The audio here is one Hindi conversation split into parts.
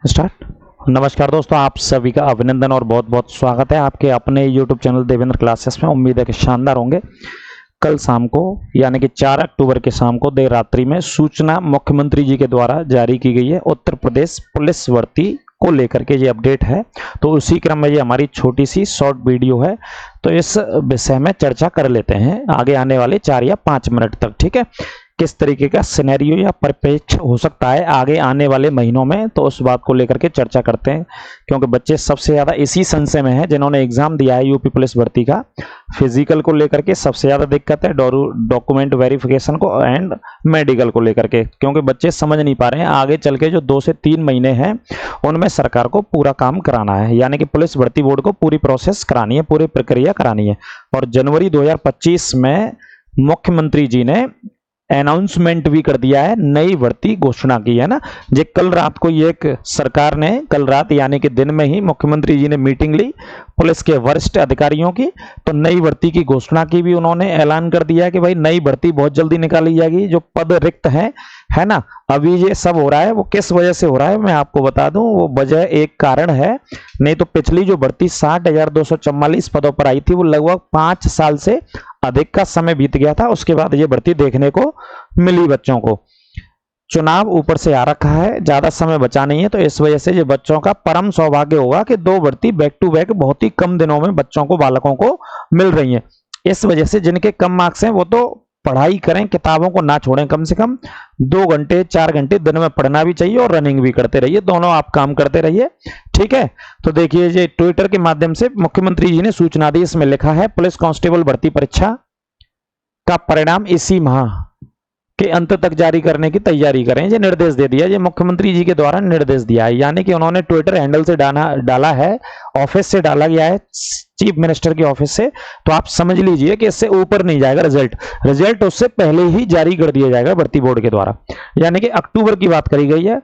स्टार्ट। नमस्कार दोस्तों, आप सभी का अभिनंदन और बहुत बहुत स्वागत है आपके अपने YouTube चैनल देवेंद्र क्लासेस में। उम्मीद है कि शानदार होंगे। कल शाम को यानी कि 4 अक्टूबर के शाम को देर रात्रि में सूचना मुख्यमंत्री जी के द्वारा जारी की गई है। उत्तर प्रदेश पुलिस भर्ती को लेकर के ये अपडेट है, तो उसी क्रम में ये हमारी छोटी सी शॉर्ट वीडियो है। तो इस विषय में चर्चा कर लेते हैं आगे आने वाले 4 या 5 मिनट तक। ठीक है, किस तरीके का सिनेरियो या परिप्रेक्ष्य हो सकता है आगे आने वाले महीनों में, तो उस बात को लेकर के चर्चा करते हैं। क्योंकि बच्चे सबसे ज़्यादा इसी संशय में हैं जिन्होंने एग्जाम दिया है यूपी पुलिस भर्ती का। फिजिकल को लेकर के सबसे ज़्यादा दिक्कत है, डॉक्यूमेंट वेरिफिकेशन को एंड मेडिकल को लेकर के, क्योंकि बच्चे समझ नहीं पा रहे हैं आगे चल के जो 2 से 3 महीने हैं उनमें सरकार को पूरा काम कराना है, यानी कि पुलिस भर्ती बोर्ड को पूरी प्रोसेस करानी है, पूरी प्रक्रिया करानी है। और जनवरी 2025 में मुख्यमंत्री जी ने अनाउंसमेंट भी कर दिया है, नई भर्ती घोषणा की है ना। जे कल रात को ये एक सरकार ने कल रात यानी कि दिन में ही मुख्यमंत्री जी ने मीटिंग ली पुलिस के वरिष्ठ अधिकारियों की, तो नई भर्ती की घोषणा की भी उन्होंने ऐलान कर दिया है कि भाई नई भर्ती बहुत जल्दी निकाली जाएगी। जो पद रिक्त हैं है ना, अभी ये सब हो रहा है वो किस वजह से हो रहा है मैं आपको बता दूं। वो वजह एक कारण है, नहीं तो पिछली जो भर्ती 60,244 पदों पर आई थी वो लगभग 5 साल से अधिक का समय बीत गया था, उसके बाद ये भर्ती देखने को मिली बच्चों को। चुनाव ऊपर से आ रखा है, ज्यादा समय बचा नहीं है, तो इस वजह से ये बच्चों का परम सौभाग्य होगा कि 2 भर्ती बैक टू बैक बहुत ही कम दिनों में बच्चों को बालकों को मिल रही है। इस वजह से जिनके कम मार्क्स हैं वो तो पढ़ाई करें, किताबों को ना छोड़ें, कम से कम 2 घंटे 4 घंटे दिन में पढ़ना भी चाहिए और रनिंग भी करते रहिए, दोनों आप काम करते रहिए। ठीक है, तो देखिए ये ट्विटर के माध्यम से मुख्यमंत्री जी ने सूचना दी, इसमें लिखा है पुलिस कांस्टेबल भर्ती परीक्षा का परिणाम इसी माह के अंत तक जारी करने की तैयारी करें, ये निर्देश दे दिया। ये मुख्यमंत्री जी के द्वारा निर्देश दिया है, यानी कि उन्होंने ट्विटर हैंडल से डाला है, ऑफिस से डाला गया है, चीफ मिनिस्टर की ऑफिस से। तो आप समझ लीजिए कि इससे ऊपर नहीं जाएगा रिजल्ट उससे पहले ही जारी कर दिया जाएगा भर्ती बोर्ड के द्वारा। यानी कि अक्टूबर की बात करी गई है,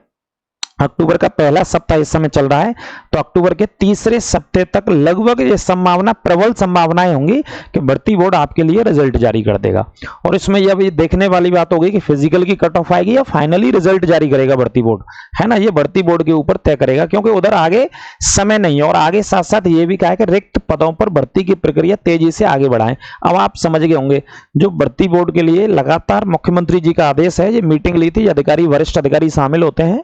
अक्टूबर का पहला सप्ताह इस समय चल रहा है, तो अक्टूबर के तीसरे सप्ताह तक लगभग ये संभावना, प्रबल संभावनाएं होंगी कि भर्ती बोर्ड आपके लिए रिजल्ट जारी कर देगा। और इसमें यह भी देखने वाली बात होगी कि फिजिकल की कट ऑफ आएगी या फाइनली रिजल्ट जारी करेगा भर्ती बोर्ड, है ना। ये भर्ती बोर्ड के ऊपर तय करेगा, क्योंकि उधर आगे समय नहीं है। और आगे साथ साथ ये भी कहा है कि रिक्त पदों पर भर्ती की प्रक्रिया तेजी से आगे बढ़ाएं। अब आप समझ गए होंगे, जो भर्ती बोर्ड के लिए लगातार मुख्यमंत्री जी का आदेश है, ये मीटिंग ली थी, अधिकारी वरिष्ठ अधिकारी शामिल होते हैं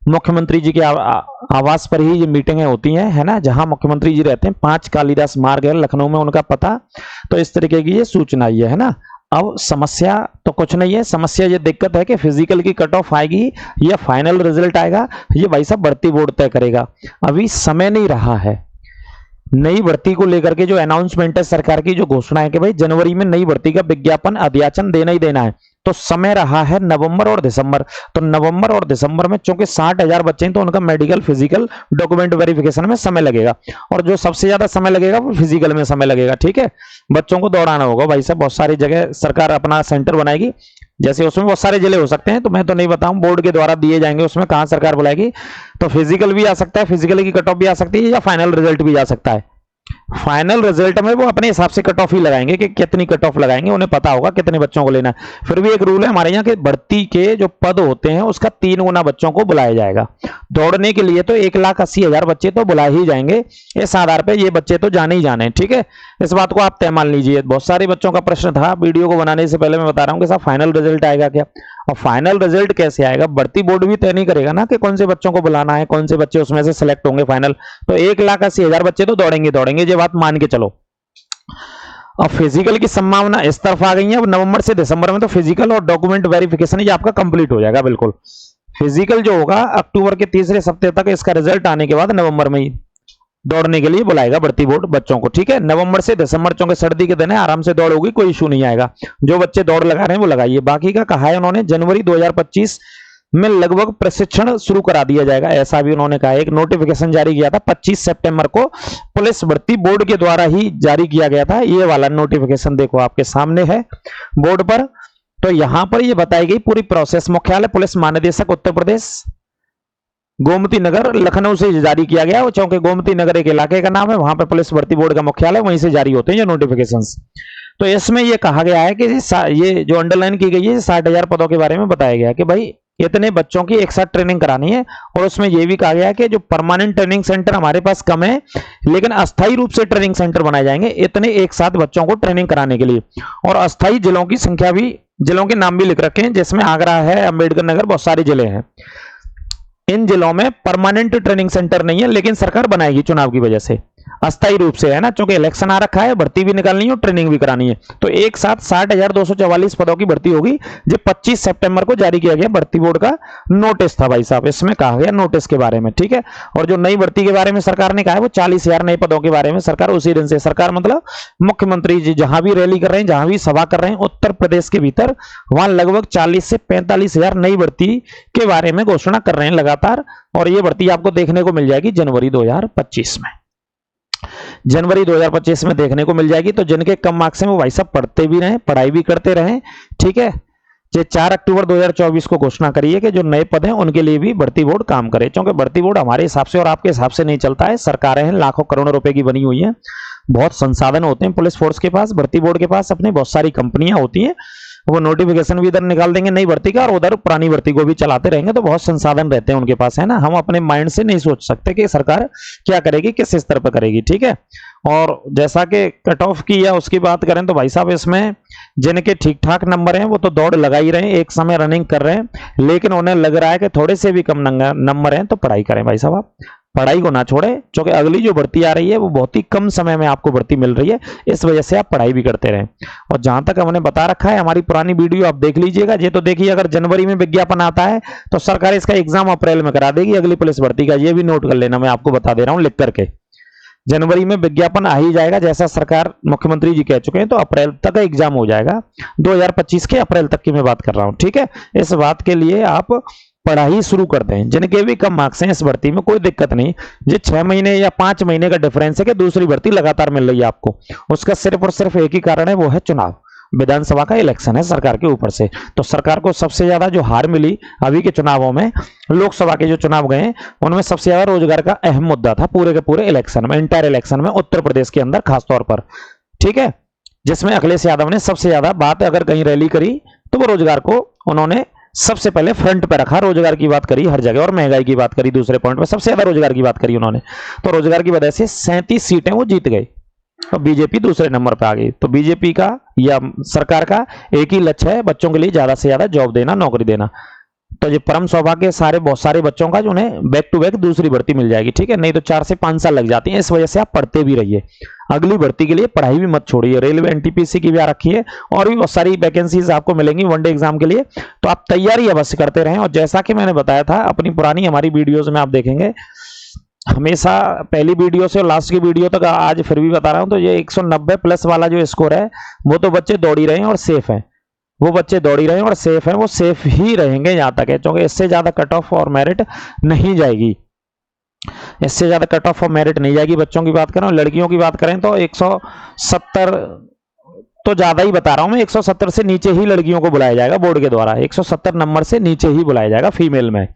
मुख्यमंत्री जी के आवास पर ही ये मीटिंगें होती हैं, है ना, जहां मुख्यमंत्री जी रहते हैं। 5 कालिदास मार्ग है लखनऊ में उनका पता। तो इस तरीके की ये सूचना ये है ना। अब समस्या तो कुछ नहीं है, समस्या ये दिक्कत है कि फिजिकल की कट ऑफ आएगी या फाइनल रिजल्ट आएगा, ये भाई साहब भर्ती बोर्ड तय करेगा। अभी समय नहीं रहा है। नई भर्ती को लेकर के जो अनाउंसमेंट है सरकार की, जो घोषणा है कि भाई जनवरी में नई भर्ती का विज्ञापन अध्याचन देना ही देना है, तो समय रहा है नवंबर और दिसंबर। तो नवंबर और दिसंबर में चूंकि 60,000 बच्चे हैं, तो उनका मेडिकल फिजिकल डॉक्यूमेंट वेरिफिकेशन में समय लगेगा, और जो सबसे ज्यादा समय लगेगा वो फिजिकल में समय लगेगा। ठीक है, बच्चों को दौड़ाना होगा भाई साहब, बहुत सारी जगह सरकार अपना सेंटर बनाएगी, जैसे उसमें बहुत सारे जिले हो सकते हैं, तो मैं तो नहीं बताऊं, बोर्ड के द्वारा दिए जाएंगे, उसमें कहां सरकार बुलाएगी। तो फिजिकल भी आ सकता है, फिजिकल की कट ऑफ भी आ सकती है, या फाइनल रिजल्ट भी आ सकता है। फाइनल रिजल्ट में वो अपने हिसाब से कट ऑफ ही लगाएंगे कि कितनी कट ऑफ लगाएंगे, उन्हें पता होगा कितने बच्चों को लेना है। फिर भी एक रूल है हमारे यहाँ के भर्ती के जो पद होते हैं उसका 3 गुना बच्चों को बुलाया जाएगा। दौड़ने के लिए तो 1,80,000 बच्चे तो बुलाए ही जाएंगे, इस आधार पर ये बच्चे तो जाने ही जाने हैं। ठीक है, इस बात को आप तय मान लीजिए। बहुत सारे बच्चों का प्रश्न था, वीडियो को बनाने से पहले मैं बता रहा हूँ कि साहब फाइनल रिजल्ट आएगा क्या, और फाइनल रिजल्ट कैसे आएगा, भर्ती बोर्ड भी तय नहीं करेगा ना कि कौन से बच्चों को बुलाना है, कौन से बच्चे उसमें से सिलेक्ट होंगे फाइनल। तो 1,80,000 बच्चे तो दौड़ेंगे, ये बात मान के चलो। अब फिजिकल की संभावना इस तरफ आ गई है, अब नवंबर से दिसंबर में तो फिजिकल और डॉक्यूमेंट वेरिफिकेशन ये आपका कंप्लीट हो जाएगा। बिल्कुल फिजिकल जो होगा अक्टूबर के तीसरे सप्ताह तक, इसका रिजल्ट आने के बाद नवंबर में ही दौड़ने के लिए बुलाएगा भर्ती बोर्ड बच्चों को। ठीक है, नवंबर से दिसंबर, चूंकि सर्दी के दिन है, आराम से दौड़ होगी, कोई इशू नहीं आएगा। जो बच्चे दौड़ लगा रहे हैं वो लगाइए। बाकी का कहा है उन्होंने जनवरी 2025 में लगभग प्रशिक्षण शुरू करा दिया जाएगा, ऐसा भी उन्होंने कहा। एक नोटिफिकेशन जारी किया था 25 सितंबर को, पुलिस भर्ती बोर्ड के द्वारा ही जारी किया गया था। ये वाला नोटिफिकेशन देखो आपके सामने है बोर्ड पर। तो यहां पर ये बताई गई पूरी प्रोसेस। मुख्यालय पुलिस महानिदेशक उत्तर प्रदेश गोमती नगर लखनऊ से जारी किया गया, चूंकि गोमती नगर एक इलाके का नाम है, वहां पर पुलिस भर्ती बोर्ड का मुख्यालय, वहीं से जारी होते हैं ये नोटिफिकेशंस। तो इसमें यह कहा गया है कि ये जो अंडरलाइन की गई है 60,000 पदों के बारे में बताया गया कि भाई इतने बच्चों की एक साथ ट्रेनिंग करानी है। और उसमें यह भी कहा गया है कि जो परमानेंट ट्रेनिंग सेंटर हमारे पास कम है, लेकिन अस्थायी रूप से ट्रेनिंग सेंटर बनाए जाएंगे इतने एक साथ बच्चों को ट्रेनिंग कराने के लिए। और अस्थायी जिलों की संख्या भी, जिलों के नाम भी लिख रखे हैं, जिसमें आगरा है, अंबेडकर नगर, बहुत सारे जिले हैं। इन जिलों में परमानेंट ट्रेनिंग सेंटर नहीं है, लेकिन सरकार बनाएगी चुनाव की वजह से, अस्थायी रूप से है ना, क्योंकि इलेक्शन आ रखा है, भर्ती भी निकालनी है और ट्रेनिंग भी करानी है। तो एक साथ 60,244 पदों की भर्ती होगी, जो 25 सितंबर को जारी किया गया भर्ती बोर्ड का नोटिस था भाई साहब, इसमें कहा गया नोटिस के बारे में, ठीक है। और जो नई भर्ती के बारे में सरकार ने कहा है वो 40,000 नए पदों के बारे में सरकार उसी दिन से, सरकार मतलब मुख्यमंत्री जी जहां भी रैली कर रहे हैं, जहां भी सभा कर रहे हैं उत्तर प्रदेश के भीतर, वहां लगभग 40 से 45,000 नई भर्ती के बारे में घोषणा कर रहे हैं लगातार। और ये भर्ती आपको देखने को मिल जाएगी जनवरी 2025 में, जनवरी 2025 में देखने को मिल जाएगी। तो जिनके कम मार्क्स हैं वो भाई साहब पढ़ते भी रहें, पढ़ाई भी करते रहें, ठीक है। ये 4 अक्टूबर 2024 को घोषणा करी है कि जो नए पद हैं उनके लिए भी भर्ती बोर्ड काम करे, क्योंकि भर्ती बोर्ड हमारे हिसाब से और आपके हिसाब से नहीं चलता है। सरकारें हैं, लाखों करोड़ों रुपए की बनी हुई हैं, बहुत संसाधन होते हैं पुलिस फोर्स के पास, भर्ती बोर्ड के पास अपनी बहुत सारी कंपनियां होती हैं, वो नोटिफिकेशन भी इधर निकाल देंगे नई भर्ती का और उधर पुरानी भर्ती को भी चलाते रहेंगे, तो बहुत संसाधन रहते हैं उनके पास, है ना। हम अपने माइंड से नहीं सोच सकते कि सरकार क्या करेगी, किस स्तर पर करेगी, ठीक है। और जैसा कि कट ऑफ की या उसकी बात करें तो भाई साहब इसमें जिनके ठीक ठाक नंबर हैं वो तो दौड़ लगा ही रहे हैं, एक समय रनिंग कर रहे हैं, लेकिन उन्हें लग रहा है कि थोड़े से भी कम नंबर हैं तो पढ़ाई करें भाई साहब, आप पढ़ाई को ना छोड़े, क्योंकि अगली जो भर्ती आ रही है वो बहुत ही कम समय में आपको भर्ती मिल रही है, इस वजह से आप पढ़ाई भी करते रहें। और जहां तक हमने बता रखा है, हमारी पुरानी वीडियो आप देख लीजिएगा। ये तो देखिए, अगर जनवरी में विज्ञापन आता है तो सरकार इसका एग्जाम अप्रैल में करा देगी अगली पुलिस भर्ती का, ये भी नोट कर लेना, मैं आपको बता दे रहा हूं लिख करके। जनवरी में विज्ञापन आ ही जाएगा, जैसा सरकार मुख्यमंत्री जी कह चुके हैं, तो अप्रैल तक एग्जाम हो जाएगा, 2025 के अप्रैल तक की मैं बात कर रहा हूं, ठीक है। इस बात के लिए आप पढ़ाई शुरू कर दें। जिनके भी कम मार्क्स हैं इस भर्ती में कोई दिक्कत नहीं, ये 6 महीने या 5 महीने का डिफरेंस है कि दूसरी भर्ती लगातार मिल रही है आपको, उसका सिर्फ और सिर्फ एक ही कारण है, वो है चुनाव, विधानसभा का इलेक्शन है सरकार के ऊपर से। तो सरकार को सबसे ज्यादा जो हार मिली अभी के चुनावों में, लोकसभा के जो चुनाव गए उनमें सबसे ज्यादा रोजगार का अहम मुद्दा था पूरे के पूरे इलेक्शन में, इंटायर इलेक्शन में, उत्तर प्रदेश के अंदर खासतौर पर, ठीक है। जिसमें अखिलेश यादव ने सबसे ज्यादा बात, अगर कहीं रैली करी तो वो रोजगार को उन्होंने सबसे पहले फ्रंट पे रखा, रोजगार की बात करी हर जगह और महंगाई की बात करी दूसरे पॉइंट पे, सबसे ज्यादा रोजगार की बात करी उन्होंने। तो रोजगार की वजह से 37 सीटें वो जीत गए और बीजेपी दूसरे नंबर पे आ गई। तो बीजेपी का या सरकार का एक ही लक्ष्य है, बच्चों के लिए ज्यादा से ज्यादा जॉब देना, नौकरी देना। तो ये परम सौभाग्य सारे, बहुत सारे बच्चों का जो उन्हें बैक टू बैक दूसरी भर्ती मिल जाएगी, ठीक है। नहीं तो 4 से 5 साल लग जाती हैं, इस वजह से आप पढ़ते भी रहिए, अगली भर्ती के लिए पढ़ाई भी मत छोड़िए। रेलवे एनटीपीसी की भी आ रखी है और भी बहुत सारी वैकेंसीज आपको मिलेंगी वनडे एग्जाम के लिए, तो आप तैयारी अवश्य करते रहें। और जैसा कि मैंने बताया था अपनी पुरानी हमारी वीडियोज में आप देखेंगे, हमेशा पहली वीडियो से और लास्ट की वीडियो तक आज फिर भी बता रहा हूं, तो ये 190 प्लस वाला जो स्कोर है वो तो बच्चे दौड़ ही रहे हैं और सेफ है, वो बच्चे दौड़ ही रहे हैं और सेफ है, वो सेफ ही रहेंगे यहां तक है, क्योंकि इससे ज्यादा कट ऑफ और मेरिट नहीं जाएगी, इससे ज्यादा कट ऑफ और मेरिट नहीं जाएगी। बच्चों की बात करें, लड़कियों की बात करें तो 170 तो ज्यादा ही बता रहा हूं मैं, 170 से नीचे ही लड़कियों को बुलाया जाएगा बोर्ड के द्वारा, 170 नंबर से नीचे ही बुलाया जाएगा फीमेल में।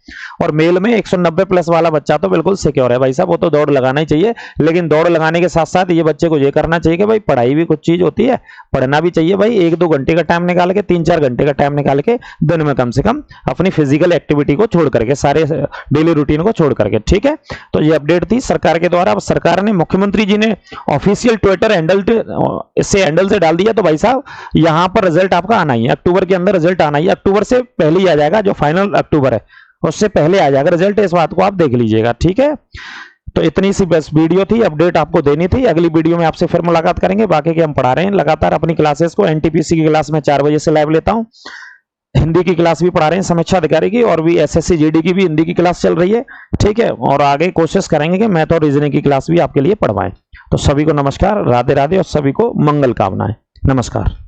और मेल में 190 प्लस वाला बच्चा तो बिल्कुल सिक्योर है भाई साहब, वो तो दौड़ लगाना ही चाहिए। लेकिन दौड़ लगाने के साथ साथ ये बच्चे को ये करना चाहिए कि भाई पढ़ाई भी कुछ चीज होती है, पढ़ना भी चाहिए भाई, 1-2 घंटे का टाइम निकाल के, 3-4 घंटे का टाइम निकाल के दिन में कम से कम अपनी फिजिकल एक्टिविटी को छोड़ करके, सारे डेली रूटीन को छोड़ करके, ठीक है। तो ये अपडेट थी सरकार के द्वारा। अब सरकार ने, मुख्यमंत्री जी ने ऑफिशियल ट्विटर हैंडल से डाल दिया, तो भाई साहब यहां पर रिजल्ट आपका आना ही है, अक्टूबर के अंदर रिजल्ट आना ही है, अक्टूबर से पहले ही आ जाएगा, जो फाइनल अक्टूबर है उससे पहले आ जाएगा रिजल्ट, इस बात को आप देख लीजिएगा, ठीक है। तो इतनी सी बस वीडियो थी, अपडेट आपको देनी थी। अगली वीडियो में आपसे फिर मुलाकात करेंगे। बाकी के हम पढ़ा रहे हैं लगातार अपनी क्लासेस को, एनटीपीसी की क्लास में 4 बजे से लाइव लेता हूं, हिंदी की क्लास भी पढ़ा रहे हैं समीक्षा अधिकारी की, और भी एसएससी जीडी की भी हिंदी की क्लास चल रही है, ठीक है। और आगे कोशिश करेंगे कि मैथ और रीजनिंग की क्लास भी आपके लिए पढ़वाएं। तो सभी को नमस्कार, राधे राधे, और सभी को मंगल कामनाएं, नमस्कार।